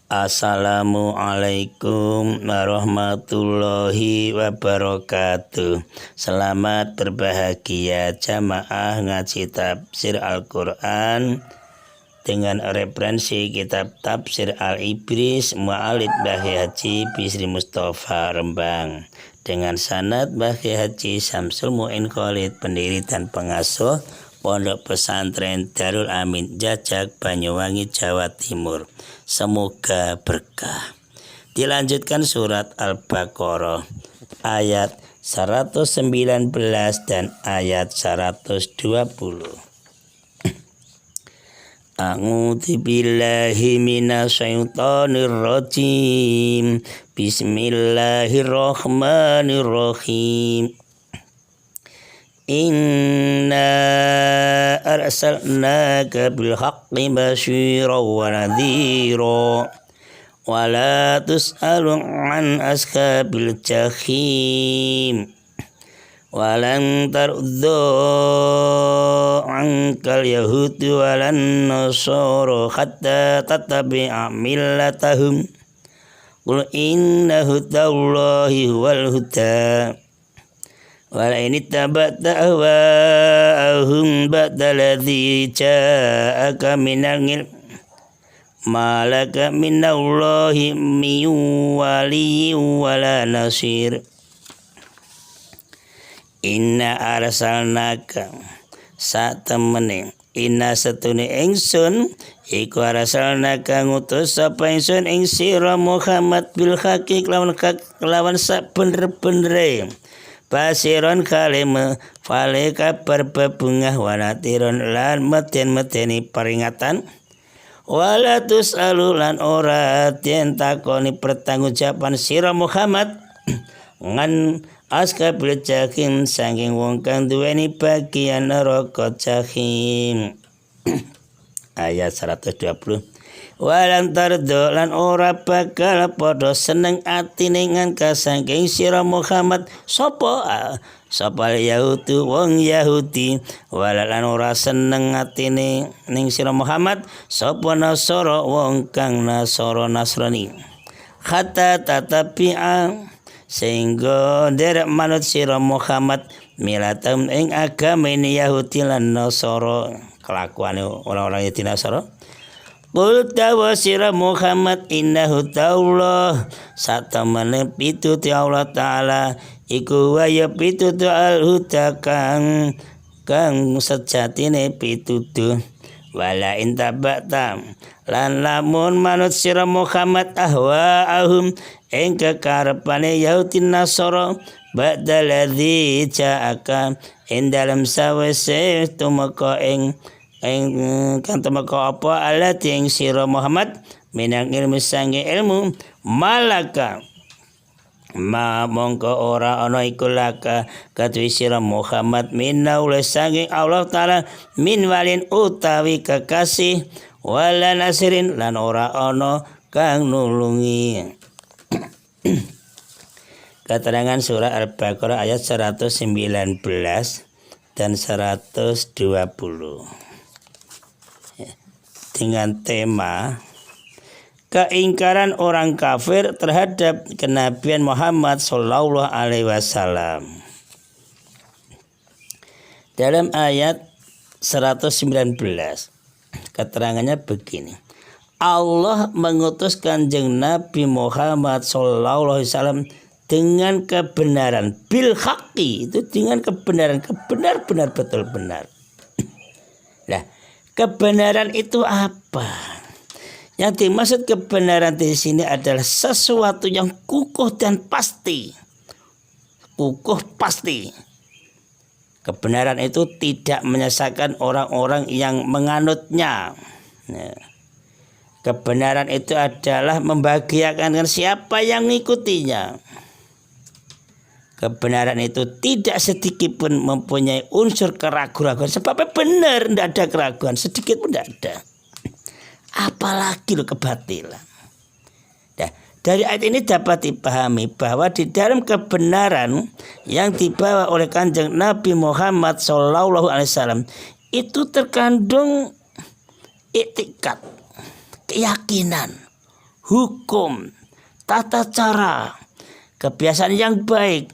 Assalamualaikum warahmatullahi wabarakatuh. Selamat berbahagia jamaah ngaji tafsir Al-Quran dengan referensi kitab tafsir Al-Ibris Mu'alid Bahi Haji Bisri Mustafa Rembang dengan sanad Bahi Haji Samsul Mu'in Khalid, pendiri dan pengasuh Pondok Pesantren Darul Amin Jajak, Banyuwangi, Jawa Timur. Semoga berkah. Dilanjutkan surat Al-Baqarah ayat 119 dan ayat 120. A'udzu billahi minasyaitonir rajim. Bismillahirrahmanirrahim. Inna arsalnaka bil haqqi basyiran wa nadhira wa la tus'alu an ashabil jahim wa lan taruddu ankal yahudu wa lan nasara hatta tattabi'a millatahum qul inna hudallahi wal huda wala ini tabata ahwa'ahum ba'da ladzi ja'aka minal ilm malaka minallahi min waliyyin wala nasir. Inna arsalnaka satemene inna satune ingsun iku arsalnaka ngutus sapa ingsun ing sira Muhammad bil haqqi lawan sak bener-benere Basiron kalima fale kabar bebungah wanatiron lan meten-meteni peringatan walatus alulan ora den takoni pertanggungjawaban sira Muhammad ngan askabil jahim saking wong kang duweni bagian neraka jahim. Ayat 120. Walang tardo lan ora bakal padha seneng atine ngangka saking sira Muhammad sapa Yahudu wong Yahudi walan ora seneng atine ning sira Muhammad sapa Nasara wong kang Nasrani hatta tatabi'a sehingga nderek manut sira Muhammad milatam ing agame Yahudi lan Nasara kelakuane orang-orang Yahudi Nasara. Qul tawa sira Muhammad innahu ta'allah satamane pituti Allah Ta'ala iku waya pitutu al-huda kang sejatine pitutu wala intabata lan lamun manut sira Muhammad ahum ing kekarepane Yahudi Nasara ba'da ladzi ja'aka ing dalam sawise tumeka ing kan temeka apa alati ing sira Muhammad minang ilmu sange ilmu malaka ma mongko ora ana iku laka kadhe sira Muhammad minaule sange Allah Taala min walin utawi kekasih wala nasirin lan ora ana kang nulungi. Keterangan surah Al-Baqarah ayat 119 dan 120 dengan tema keingkaran orang kafir terhadap kenabian Muhammad sallallahu alaihi wasallam. Dalam ayat 119 keterangannya begini. Allah mengutus Kanjeng Nabi Muhammad sallallahu alaihi wasallam dengan kebenaran bil haqqi, itu dengan kebenaran, benar-benar betul benar. Nah, kebenaran itu apa? Yang dimaksud kebenaran di sini adalah sesuatu yang kukuh dan pasti. Kukuh pasti. Kebenaran itu tidak menyesatkan orang-orang yang menganutnya. Nah, kebenaran itu adalah membahagiakan siapa yang mengikutinya. Kebenaran itu tidak sedikit pun mempunyai unsur keraguan. Sebabnya benar, tidak ada keraguan. Sedikit pun tidak ada. Apalagi kebatilan. Nah, dari ayat ini dapat dipahami bahwa di dalam kebenaran yang dibawa oleh Kanjeng Nabi Muhammad SAW itu terkandung iktikad, keyakinan, hukum, tata cara, kebiasaan yang baik,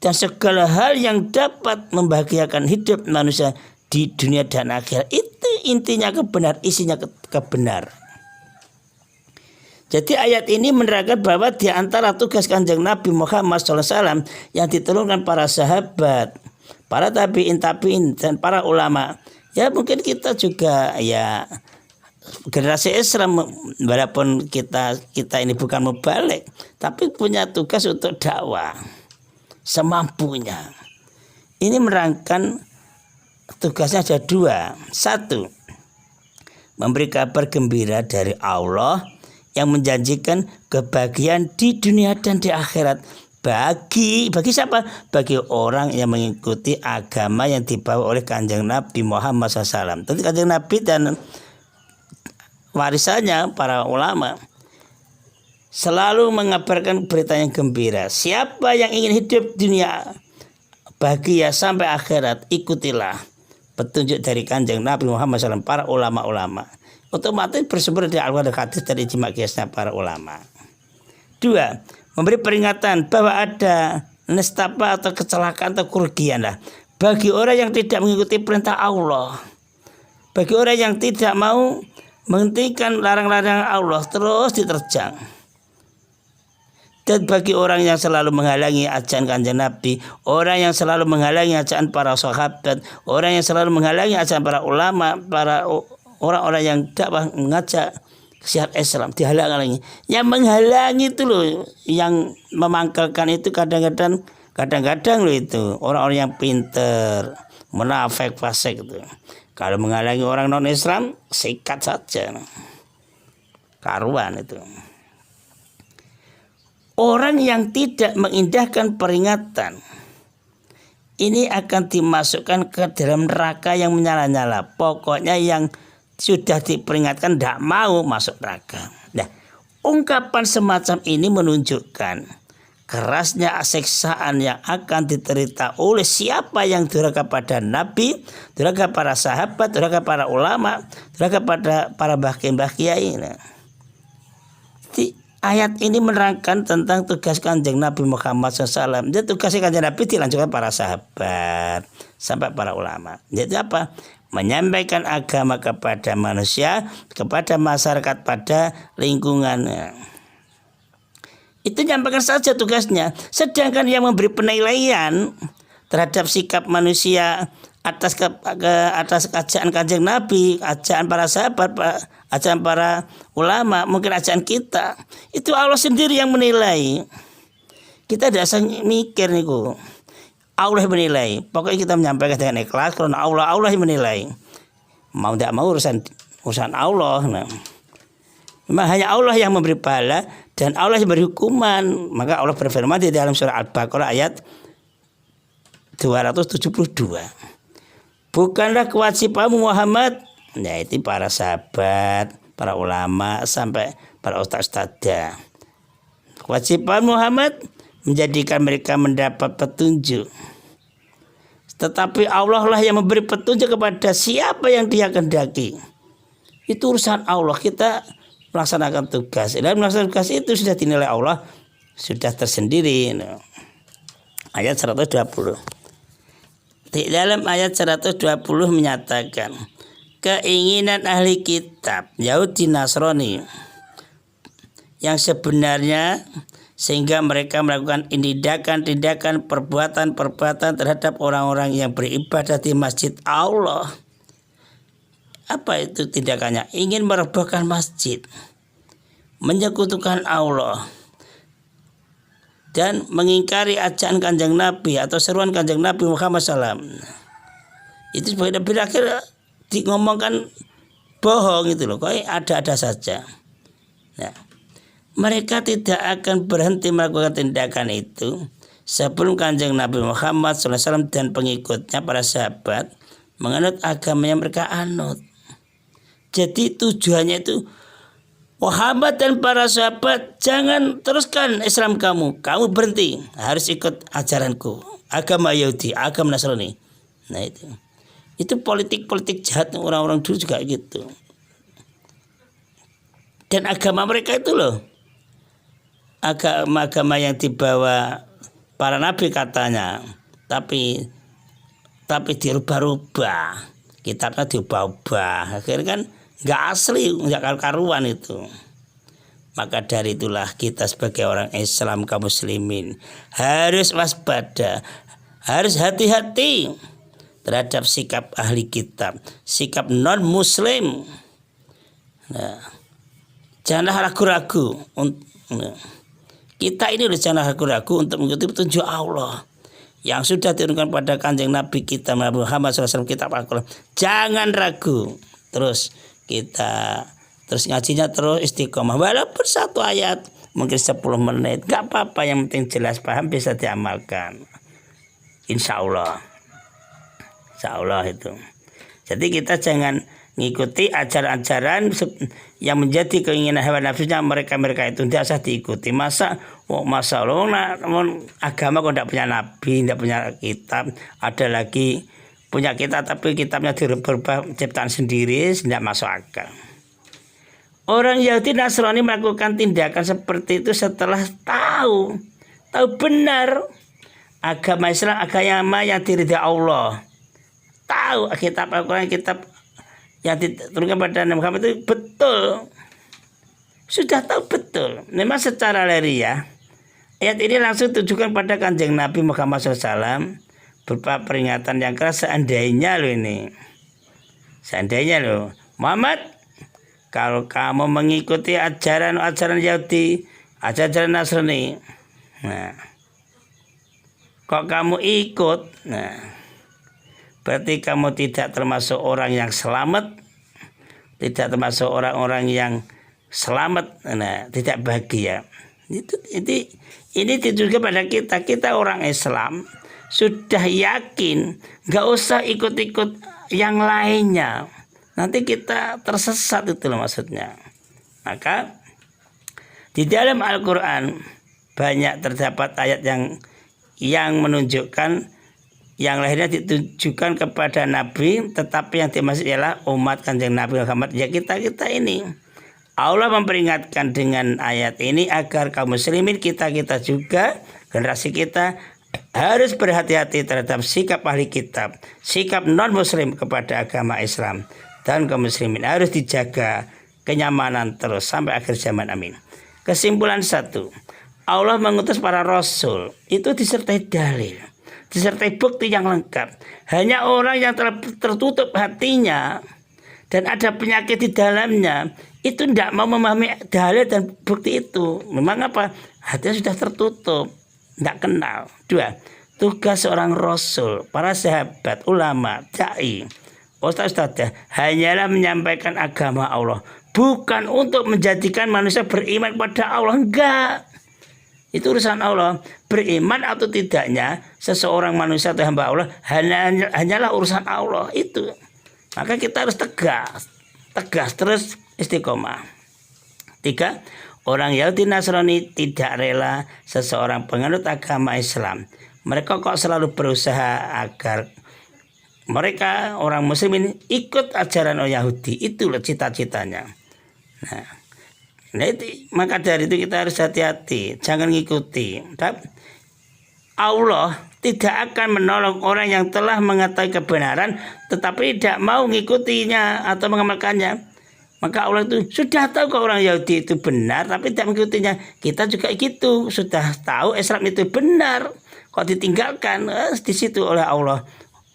dan segala hal yang dapat membahagiakan hidup manusia di dunia dan akhirat. Itu intinya kebenar, isinya kebenar. Jadi ayat ini menerangkan bahwa di antara tugas Kanjeng Nabi Muhammad SAW yang diturunkan para sahabat, para tabi'in, dan para ulama. Ya mungkin kita juga ya generasi Islam, walaupun kita ini bukan mubalik, tapi punya tugas untuk dakwah semampunya. Ini menerangkan tugasnya ada dua. Satu, memberi kabar gembira dari Allah yang menjanjikan kebahagiaan di dunia dan di akhirat bagi siapa? Bagi orang yang mengikuti agama yang dibawa oleh Kanjeng Nabi Muhammad SAW. Tentu Kanjeng Nabi dan warisannya para ulama selalu mengabarkan berita yang gembira. Siapa yang ingin hidup dunia bahagia sampai akhirat, ikutilah petunjuk dari Kanjeng Nabi Muhammad SAW, para ulama-ulama. Otomatis bersumber dari Al-Quran dan hadis dari ijma' qiyasnya para ulama. Dua, memberi peringatan bahwa ada nestapa atau kecelakaan atau kerugian lah bagi orang yang tidak mengikuti perintah Allah, bagi orang yang tidak mau menghentikan larang-larang Allah terus diterjang, dan bagi orang yang selalu menghalangi ajaran Kanjeng Nabi, orang yang selalu menghalangi ajaran para sahabat, orang yang selalu menghalangi ajaran para ulama, para orang-orang yang dakwah mengajak syiar Islam, dihalangi. Yang menghalangi itu loh, yang memangkalkan itu kadang-kadang loh itu orang-orang yang pinter, munafik, fasik itu. Kalau menghalangi orang non Islam, sikat saja, karuan itu. Orang yang tidak mengindahkan peringatan ini akan dimasukkan ke dalam neraka yang menyala-nyala. Pokoknya yang sudah diperingatkan tidak mau masuk neraka. Nah, ungkapan semacam ini menunjukkan kerasnya siksaan yang akan diterita oleh siapa yang durhaka pada Nabi, durhaka para sahabat, durhaka para ulama, durhaka pada para mbah kiai. Ayat ini menerangkan tentang tugas Kanjeng Nabi Muhammad SAW. Jadi tugasnya Kanjeng Nabi dilanjutkan para sahabat sampai para ulama. Jadi apa? Menyampaikan agama kepada manusia, kepada masyarakat, pada lingkungannya. Itu nyampaikan saja tugasnya. Sedangkan yang memberi penilaian terhadap sikap manusia atas ajaran Kanjeng Nabi, ajaran para sahabat, ajaran para ulama, mungkin ajaran kita, itu Allah sendiri yang menilai. Kita tidak usah mikir niku. Allah yang menilai. Pokoknya kita menyampaikan dengan ikhlas karena Allah yang menilai. Mau tidak mau urusan Allah. Nah. Memang hanya Allah yang memberi pahala dan Allah yang memberi hukuman. Maka Allah berfirman di dalam surah Al-Baqarah ayat 272. Bukanlah kewajibanmu Muhammad, yaitu para sahabat, para ulama, sampai para ustaz-ustadzah. Kewajiban Muhammad menjadikan mereka mendapat petunjuk. Tetapi Allah lah yang memberi petunjuk kepada siapa yang Dia kehendaki. Itu urusan Allah. Kita melaksanakan tugas. Dan melaksanakan tugas itu sudah dinilai Allah, sudah tersendiri. Ayat 120. Di dalam ayat 120 menyatakan keinginan ahli kitab Yahudi Nasrani yang sebenarnya sehingga mereka melakukan tindakan-tindakan, perbuatan-perbuatan terhadap orang-orang yang beribadah di masjid Allah. Apa itu tindakannya? Ingin merobohkan masjid, menyekutukan Allah, dan mengingkari ajaran Kanjeng Nabi atau seruan Kanjeng Nabi Muhammad SAW. Itu berakhir ngomongkan bohong itu loh, kok ada-ada saja. Nah, mereka tidak akan berhenti melakukan tindakan itu sebelum Kanjeng Nabi Muhammad SAW dan pengikutnya para sahabat menganut agama yang mereka anut. Jadi tujuannya itu Muhammad dan para sahabat jangan teruskan Islam kamu berhenti, harus ikut ajaranku, agama Yahudi, agama Nasrani. Nah itu politik jahat orang-orang dulu juga gitu. Dan agama mereka itu loh, agama-agama yang dibawa para nabi katanya, tapi dirubah-rubah, kitabnya diubah-ubah, akhirnya kan nggak asli, nggak karuan itu. Maka dari itulah kita sebagai orang Islam, kaum muslimin harus waspada, harus hati-hati terhadap sikap ahli kitab, sikap non muslim. Nah, janganlah ragu-ragu. Kita ini janganlah ragu-ragu untuk mengikuti petunjuk Allah yang sudah diturunkan pada kanjeng Nabi kita Muhammad SAW, kitab Al-Quran. Jangan ragu. Terus ngajinya terus istiqomah, walaupun satu ayat mungkin 10 menit gak apa-apa, yang penting jelas paham, bisa diamalkan, insya Allah itu. Jadi kita jangan ngikuti ajaran-ajaran yang menjadi keinginan hawa nafsunya mereka itu, tidak usah diikuti. Masa Allah agama kok tidak punya nabi, tidak punya kitab, ada lagi punya kitab tapi kitabnya dirubah ciptaan sendiri, tidak masuk akal. Orang Yahudi Nasrani melakukan tindakan seperti itu setelah tahu benar agama Islam agama yang diridhai Allah. Tahu kitab Al-Quran, kitab yang diturunkan pada Nabi Muhammad itu betul. Sudah tahu betul. Memang secara lahiriah ayat ini langsung tujukan pada kanjeng Nabi Muhammad SAW berupa peringatan yang keras. Seandainya Muhammad, kalau kamu mengikuti ajaran Yahudi, ajaran Nasrani, nah, kok kamu ikut, nah, berarti kamu tidak termasuk orang yang selamat, tidak termasuk orang-orang yang selamat, nah, tidak bahagia. Ini ditujukan pada kita orang Islam sudah yakin, nggak usah ikut-ikut yang lainnya. Nanti kita tersesat, itu loh maksudnya. Maka di dalam Al-Quran banyak terdapat ayat yang menunjukkan yang lahirnya ditujukan kepada Nabi, tetapi yang dimaksud ialah umat kanjeng Nabi Muhammad, ya kita ini. Allah memperingatkan dengan ayat ini agar kaum muslimin, kita juga, generasi kita, harus berhati-hati terhadap sikap ahli kitab, sikap non muslim kepada agama Islam. Dan kaum muslimin harus dijaga kenyamanan terus sampai akhir zaman, amin. Kesimpulan 1, Allah mengutus para rasul itu disertai dalil, disertai bukti yang lengkap. Hanya orang yang tertutup hatinya dan ada penyakit di dalamnya itu tidak mau memahami dalil dan bukti itu. Memang apa? Hatinya sudah tertutup, tidak kenal. 2, tugas seorang rasul, para sahabat, ulama, dai, ustaz-ustaz hanyalah menyampaikan agama Allah, bukan untuk menjadikan manusia beriman kepada Allah. Enggak, itu urusan Allah. Beriman atau tidaknya seseorang manusia atau hamba Allah hanyalah urusan Allah itu. Maka kita harus tegas terus istiqomah. 3, orang Yahudi Nasrani tidak rela seseorang penganut agama Islam. Mereka kok selalu berusaha agar mereka orang muslim ini ikut ajaran Yahudi. Itulah cita-citanya. Maka dari itu kita harus hati-hati, jangan ngikuti. Allah tidak akan menolong orang yang telah mengetahui kebenaran tetapi tidak mau mengikutinya atau mengamalkannya. Maka Allah itu sudah tahu kalau orang Yahudi itu benar tapi tidak mengikutinya. Kita juga gitu, sudah tahu Islam itu benar, kok ditinggalkan, di situ oleh Allah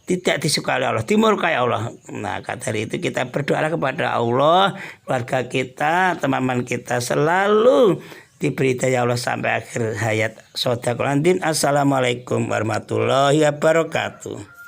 tidak disukai oleh Allah, dimurkai Allah. Nah, dari itu kita berdoa kepada Allah, keluarga kita, teman-teman kita selalu diberi daya Allah sampai akhir hayat. Shadaqallahul Azim. Assalamualaikum warahmatullahi wabarakatuh.